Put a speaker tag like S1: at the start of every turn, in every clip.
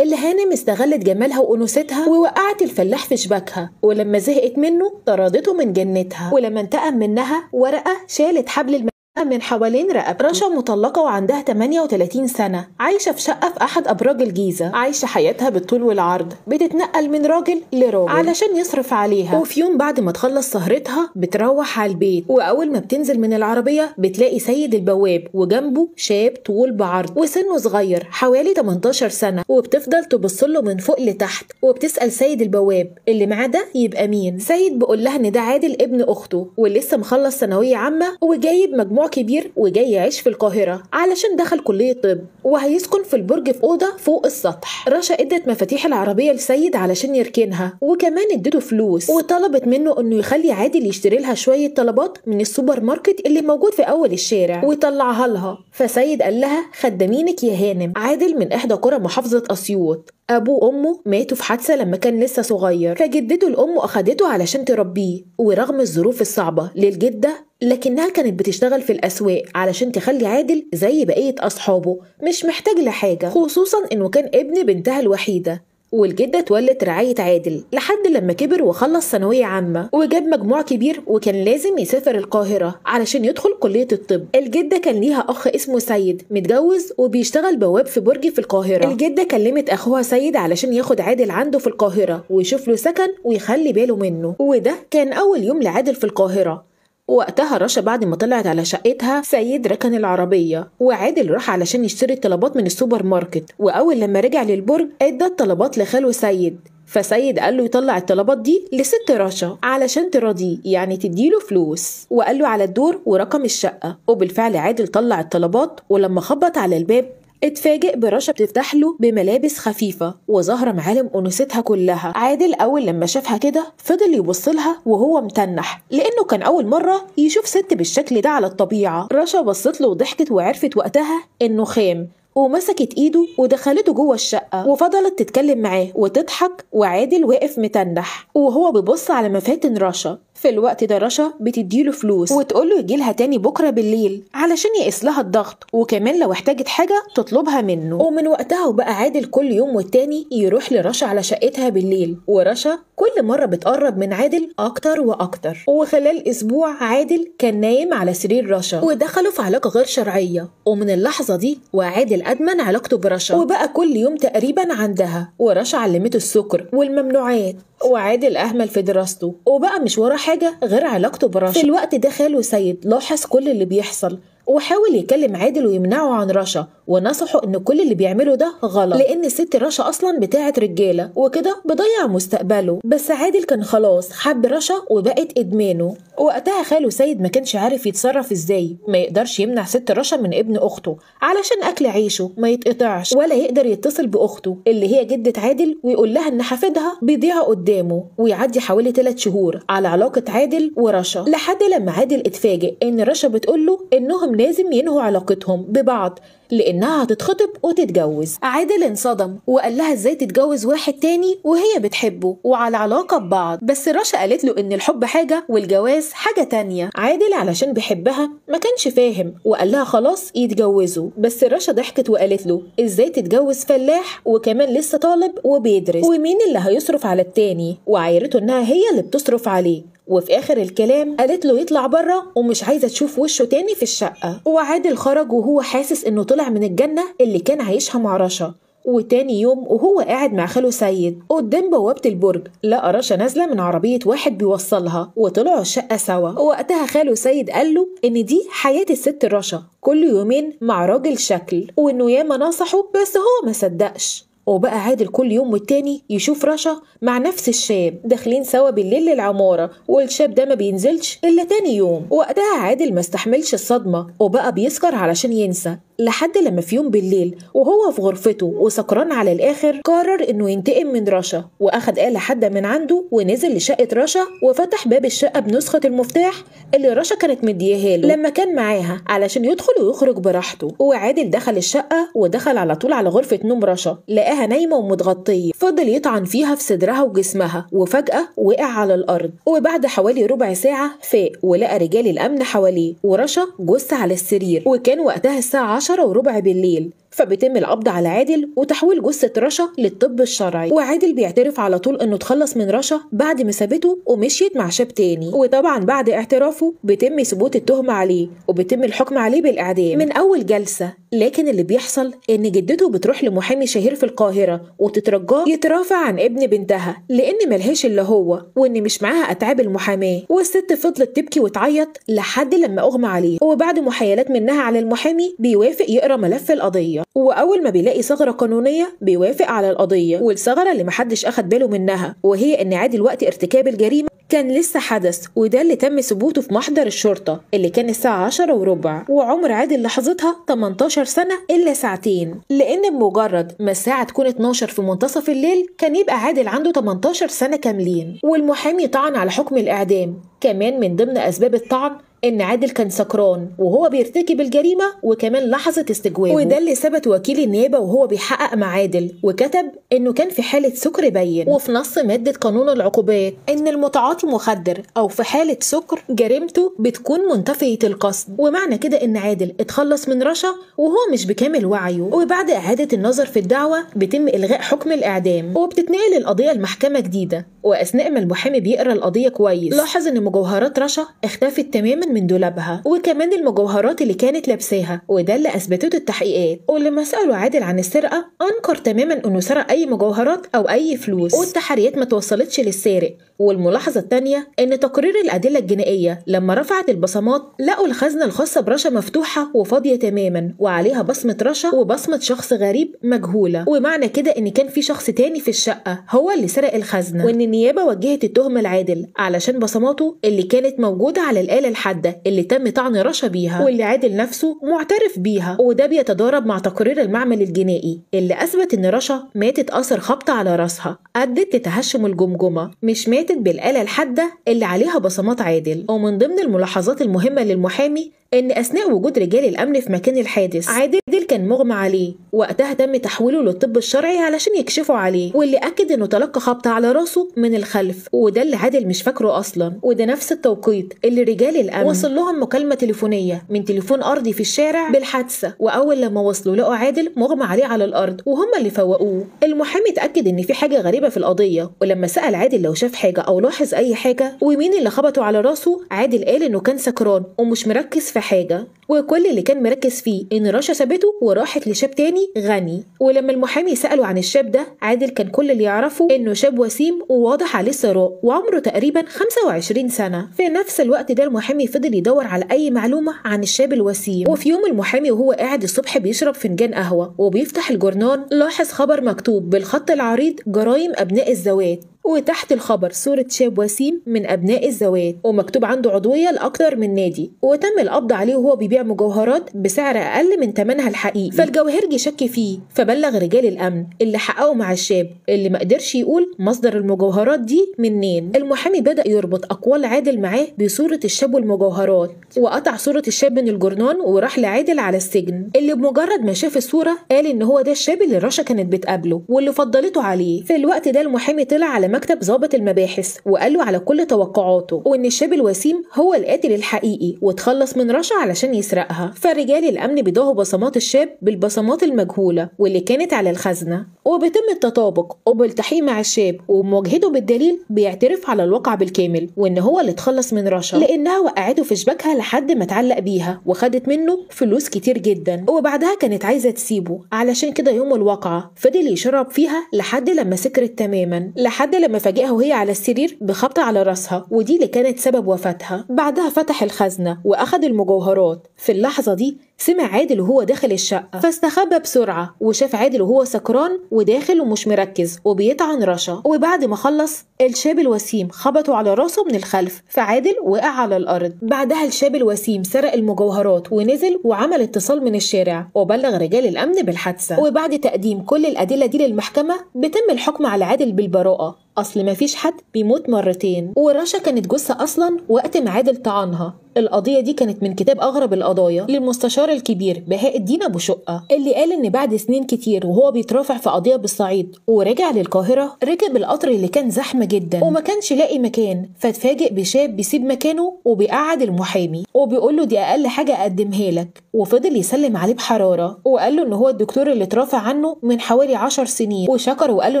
S1: اللي هانم استغلت جمالها وأنوثتها ووقعت الفلاح في شباكها، ولما زهقت منه طردته من جنتها، ولما انتقم منها ورقة شالت حبل من حوالين رقبته. رشا مطلقة وعندها 38 سنة، عايشة في شقة في أحد أبراج الجيزة، عايشة حياتها بالطول والعرض، بتتنقل من راجل لراجل علشان يصرف عليها. وفي يوم بعد ما تخلص سهرتها بتروح على البيت، وأول ما بتنزل من العربية بتلاقي سيد البواب وجنبه شاب طول بعرض وسنه صغير حوالي 18 سنة، وبتفضل تبصله من فوق لتحت وبتسأل سيد البواب اللي معاه ده يبقى مين. سيد بيقول لها إن ده عادل ابن أخته، ولسه مخلص ثانوية عامة وجايب مجموع كبير وجاي يعيش في القاهرة علشان دخل كلية طب، وهيسكن في البرج في أوضة فوق السطح. رشا ادت مفاتيح العربية لسيد علشان يركنها، وكمان ادته فلوس وطلبت منه انه يخلي عادل يشتري لها شوية طلبات من السوبر ماركت اللي موجود في أول الشارع ويطلعها لها. فسيد قال لها خدامينك يا هانم. عادل من إحدى قرى محافظة أسيوط، أبوه وأمه ماتوا في حادثة لما كان لسه صغير، فجدته الأم أخدته علشان تربيه، ورغم الظروف الصعبة للجدة لكنها كانت بتشتغل في الأسواق علشان تخلي عادل زي بقية أصحابه مش محتاج لحاجة، خصوصا إنه كان ابن بنتها الوحيدة. والجدة تولت رعاية عادل لحد لما كبر وخلص ثانوية عامة وجاب مجموع كبير، وكان لازم يسافر القاهرة علشان يدخل كلية الطب. الجدة كان ليها أخ اسمه سيد متجوز وبيشتغل بواب في برج في القاهرة. الجدة كلمت أخوها سيد علشان ياخد عادل عنده في القاهرة ويشوف له سكن ويخلي باله منه، وده كان أول يوم لعادل في القاهرة. وقتها رشا بعد ما طلعت على شقتها سيد ركن العربية وعادل راح علشان يشتري الطلبات من السوبر ماركت، وأول لما رجع للبرج ادى الطلبات لخاله سيد، فسيد قال له يطلع الطلبات دي لست رشا علشان تراضيه، يعني تديله فلوس، وقال له على الدور ورقم الشقة. وبالفعل عادل طلع الطلبات، ولما خبط على الباب اتفاجئ برشا بتفتح له بملابس خفيفة وظاهرة معالم أنوثتها كلها. عادل أول لما شافها كده فضل يبص لها وهو متنح، لأنه كان أول مرة يشوف ست بالشكل ده على الطبيعة. رشا بصت له وضحكت وعرفت وقتها إنه خام، ومسكت ايده ودخلته جوه الشقة وفضلت تتكلم معاه وتضحك، وعادل واقف متنح وهو بيبص على مفاتن رشا. في الوقت ده رشا بتديله فلوس وتقوله يجيلها تاني بكرة بالليل علشان يقيس لها الضغط، وكمان لو احتاجت حاجة تطلبها منه. ومن وقتها وبقى عادل كل يوم والتاني يروح لرشا على شقتها بالليل، ورشا كل مرة بتقرب من عادل أكتر وأكتر. وخلال أسبوع عادل كان نايم على سرير رشا ودخلوا في علاقة غير شرعية، ومن اللحظة دي وعادل أدمن علاقته برشا وبقى كل يوم تقريبا عندها، ورشا علمته السكر والممنوعات، وعادل أهمل في دراسته وبقى مش وراه حاجة غير علاقته برشا. في الوقت ده خاله سيد لاحظ كل اللي بيحصل وحاول يكلم عادل ويمنعه عن رشا، ونصحه ان كل اللي بيعمله ده غلط لان الست رشا اصلا بتاعت رجاله وكده بضيع مستقبله. بس عادل كان خلاص حب رشا وبقت ادمانه. وقتها خاله سيد ما كانش عارف يتصرف ازاي، ما يقدرش يمنع ست رشا من ابن اخته علشان اكل عيشه ما يتقطعش، ولا يقدر يتصل باخته اللي هي جدة عادل ويقول لها ان حفيدها بيضيع قدامه. ويعدي حوالي 3 شهور على علاقه عادل ورشا، لحد لما عادل اتفاجئ ان رشا بتقول له انهم لازم ينهوا علاقتهم ببعض لانها هتتخطب وتتجوز. عادل انصدم وقال لها ازاي تتجوز واحد تاني وهي بتحبه وعلى علاقة ببعض، بس رشا قالت له ان الحب حاجة والجواز حاجة تانية. عادل علشان بيحبها ما كانش فاهم وقال لها خلاص يتجوزوا، بس رشا ضحكت وقالت له ازاي تتجوز فلاح وكمان لسه طالب وبيدرس، ومين اللي هيصرف على التاني، وعايرته انها هي اللي بتصرف عليه. وفي آخر الكلام قالت له يطلع بره ومش عايزة تشوف وشه تاني في الشقة. وعادل خرج وهو حاسس انه طلع من الجنة اللي كان عايشها مع رشا. وتاني يوم وهو قاعد مع خاله سيد قدام بوابة البرج لقى رشا نازلة من عربية واحد بيوصلها، وطلعوا الشقة سوا. وقتها خاله سيد قال له ان دي حياة الست رشا، كل يومين مع راجل شكل، وانه ياما نصحه بس هو ما صدقش. وبقى عادل كل يوم والتاني يشوف رشا مع نفس الشاب داخلين سوا بالليل للعمارة، والشاب ده ما بينزلش إلا تاني يوم. وقتها عادل ما استحملش الصدمة وبقى بيسكر علشان ينسى، لحد لما في يوم بالليل وهو في غرفته وسكران على الآخر قرر إنه ينتقم من رشا، وأخد آلة حادة من عنده ونزل لشقة رشا وفتح باب الشقة بنسخة المفتاح اللي رشا كانت مدياها له لما كان معاها علشان يدخل ويخرج براحته. وعادل دخل الشقة ودخل على طول على غرفة نوم رشا، لقاها نايمة ومتغطية، فضل يطعن فيها في صدرها وجسمها، وفجأة وقع على الأرض. وبعد حوالي ربع ساعة فاق ولقى رجال الأمن حواليه ورشا جثة على السرير، وكان وقتها الساعة 10:15 بالليل. فبيتم القبض على عادل وتحويل جثة رشا للطب الشرعي، وعادل بيعترف على طول انه اتخلص من رشا بعد ما سابته ومشيت مع شاب تاني. وطبعا بعد اعترافه بيتم ثبوت التهمة عليه وبيتم الحكم عليه بالإعدام من أول جلسة. لكن اللي بيحصل إن جدته بتروح لمحامي شهير في القاهرة وتترجاه يترافع عن ابن بنتها لأن ملهاش إلا هو وإن مش معاها أتعاب المحاماة. والست فضلت تبكي وتعيط لحد لما أغمى عليه، وبعد محايلات منها على المحامي بيوافق يقرأ ملف القضية، وأول ما بيلاقي ثغرة قانونية بيوافق على القضية. والثغرة اللي محدش أخد باله منها وهي إن عادل وقت ارتكاب الجريمة كان لسه حدث، وده اللي تم ثبوته في محضر الشرطة اللي كان الساعة 10:15، وعمر عادل لحظتها 18 سنة إلا ساعتين، لأن بمجرد ما الساعة تكون 12 في منتصف الليل كان يبقى عادل عنده 18 سنة كاملين. والمحامي طعن على حكم الإعدام. كمان من ضمن أسباب الطعن إن عادل كان سكران وهو بيرتكب الجريمة وكمان لحظة استجوابه، وده اللي ثبت وكيل النيابة وهو بيحقق مع عادل، وكتب إنه كان في حالة سكر باين. وفي نص مادة قانون العقوبات إن المتعاطي مخدر أو في حالة سكر جريمته بتكون منتفية القصد، ومعنى كده إن عادل اتخلص من رشا وهو مش بكامل وعيه. وبعد إعادة النظر في الدعوة بيتم إلغاء حكم الإعدام وبتتنقل القضية لمحكمة جديدة. وأثناء ما المحامي بيقرأ القضية كويس لاحظ إن مجوهرات رشا اختفت تماما من دولابها، وكمان المجوهرات اللي كانت لابساها، وده اللي اثبتته التحقيقات. ولما سالوا عادل عن السرقه انكر تماما انه سرق اي مجوهرات او اي فلوس، والتحريات ما توصلتش للسارق. والملاحظه الثانيه ان تقرير الادله الجنائيه لما رفعت البصمات لقوا الخزنه الخاصه برشا مفتوحه وفاضيه تماما وعليها بصمه رشا وبصمه شخص غريب مجهوله، ومعنى كده ان كان في شخص تاني في الشقه هو اللي سرق الخزنه. وان النيابه وجهت التهمه لعادل علشان بصماته اللي كانت موجوده على الاله الحاده اللي تم طعن رشا بيها، واللي عادل نفسه معترف بيها، وده بيتضارب مع تقرير المعمل الجنائي اللي اثبت ان رشا ماتت اثر خبطه على راسها ادت لتهشم الجمجمه، مش ماتت بالاله الحاده اللي عليها بصمات عادل. ومن ضمن الملاحظات المهمه للمحامي ان اثناء وجود رجال الامن في مكان الحادث عادل كان مغمى عليه، وقتها تم تحويله للطب الشرعي علشان يكشفوا عليه، واللي اكد انه تلقى خبطه على راسه من الخلف، وده اللي عادل مش فاكره اصلا. وده نفس التوقيت اللي رجال الامن وصل لهم مكالمه تليفونيه من تليفون ارضي في الشارع بالحادثه، واول لما وصلوا لقوا عادل مغمى عليه على الارض وهم اللي فوقوه. المحامي اتاكد ان في حاجه غريبه في القضيه، ولما سال عادل لو شاف حاجه او لاحظ اي حاجه ومين اللي خبطوا على راسه، عادل قال انه كان سكران ومش مركز في حاجه، وكل اللي كان مركز فيه ان رشا سابته وراحت لشاب تاني غني. ولما المحامي سأله عن الشاب ده، عادل كان كل اللي يعرفه انه شاب وسيم وواضح عليه ثراء وعمره تقريبا 25 سنة. في نفس الوقت ده المحامي فضل يدور على اي معلومة عن الشاب الوسيم. وفي يوم المحامي وهو قاعد الصبح بيشرب فنجان قهوة وبيفتح الجورنال، لاحظ خبر مكتوب بالخط العريض جرائم ابناء الزواج، وتحت الخبر صورة شاب وسيم من أبناء الزواج، ومكتوب عنده عضوية لأكتر من نادي، وتم القبض عليه وهو بيبيع مجوهرات بسعر أقل من ثمنها الحقيقي. فالجواهرجي شك فيه فبلغ رجال الأمن اللي حققوا مع الشاب اللي ما قدرش يقول مصدر المجوهرات دي منين. المحامي بدأ يربط أقوال عادل معاه بصورة الشاب والمجوهرات، وقطع صورة الشاب من الجورنال وراح لعادل على السجن، اللي بمجرد ما شاف الصورة قال إن هو ده الشاب اللي رشا كانت بتقابله واللي فضلته عليه. في الوقت ده المحامي طلع على مكتب ضابط المباحث وقال له على كل توقعاته، وان الشاب الوسيم هو القاتل الحقيقي وتخلص من رشا علشان يسرقها. فرجال الامن بيضاهوا بصمات الشاب بالبصمات المجهوله واللي كانت على الخزنه، وبيتم التطابق وبالتحقيق مع الشاب ومواجهته بالدليل بيعترف على الواقع بالكامل وان هو اللي اتخلص من رشا لانها وقعته في شباكها لحد ما اتعلق بيها وخدت منه فلوس كتير جدا، وبعدها كانت عايزه تسيبه. علشان كده يوم الواقعه فضل يشرب فيها لحد لما سكرت تماما، لحد لما فاجئها وهي على السرير بخبطه على راسها، ودي اللي كانت سبب وفاتها. بعدها فتح الخزنه واخد المجوهرات. في اللحظه دي سمع عادل وهو داخل الشقه فاستخبى بسرعه، وشاف عادل وهو سكران وداخل ومش مركز وبيطعن رشا. وبعد ما خلص الشاب الوسيم خبطوا على راسه من الخلف، فعادل وقع على الارض. بعدها الشاب الوسيم سرق المجوهرات ونزل وعمل اتصال من الشارع وبلغ رجال الامن بالحادثه. وبعد تقديم كل الادله دي للمحكمه بيتم الحكم على عادل بالبراءه، اصل ما فيش حد بيموت مرتين، ورشا كانت جثه اصلا وقت ما عادل طعنها، القضية دي كانت من كتاب أغرب القضايا للمستشار الكبير بهاء الدين أبو شقة، اللي قال إن بعد سنين كتير وهو بيترافع في قضية بالصعيد ورجع للقاهرة، ركب القطر اللي كان زحمة جدا وما كانش لاقي مكان، فاتفاجئ بشاب بيسيب مكانه وبيقعد المحامي وبيقول له دي أقل حاجة أقدمها لك، وفضل يسلم عليه بحرارة وقال له إن هو الدكتور اللي اترافع عنه من حوالي 10 سنين، وشكره وقال له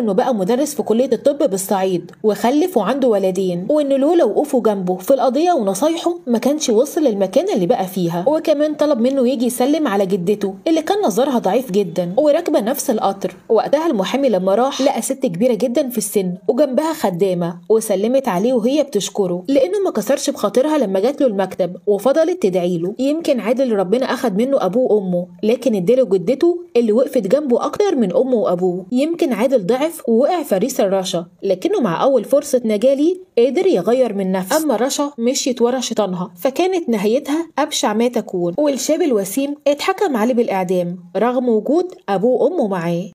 S1: إنه بقى مدرس في كلية الطب بالصعيد وخلف وعنده ولدين، وإن لولا وقوفه جنبه في القضية ونصايحه ما كانش وصل للمكان اللي بقى فيها. وكمان طلب منه يجي يسلم على جدته اللي كان نظرها ضعيف جدا وراكبه نفس القطر. وقتها المحامي لما راح لقى ست كبيره جدا في السن وجنبها خدامه، وسلمت عليه وهي بتشكره لانه ما كسرش بخاطرها لما جات له المكتب وفضلت تدعي له. يمكن عادل ربنا اخد منه ابوه وامه، لكن اداله جدته اللي وقفت جنبه اكتر من امه وابوه. يمكن عادل ضعف ووقع في ريس الرشا، لكنه مع اول فرصه نجاه ليه قدر يغير من نفسه. اما رشا مشيت ورا شيطانها، فكانت نهايتها ابشع ما تكون، والشاب الوسيم اتحكم عليه بالاعدام رغم وجود ابوه وامه معاه.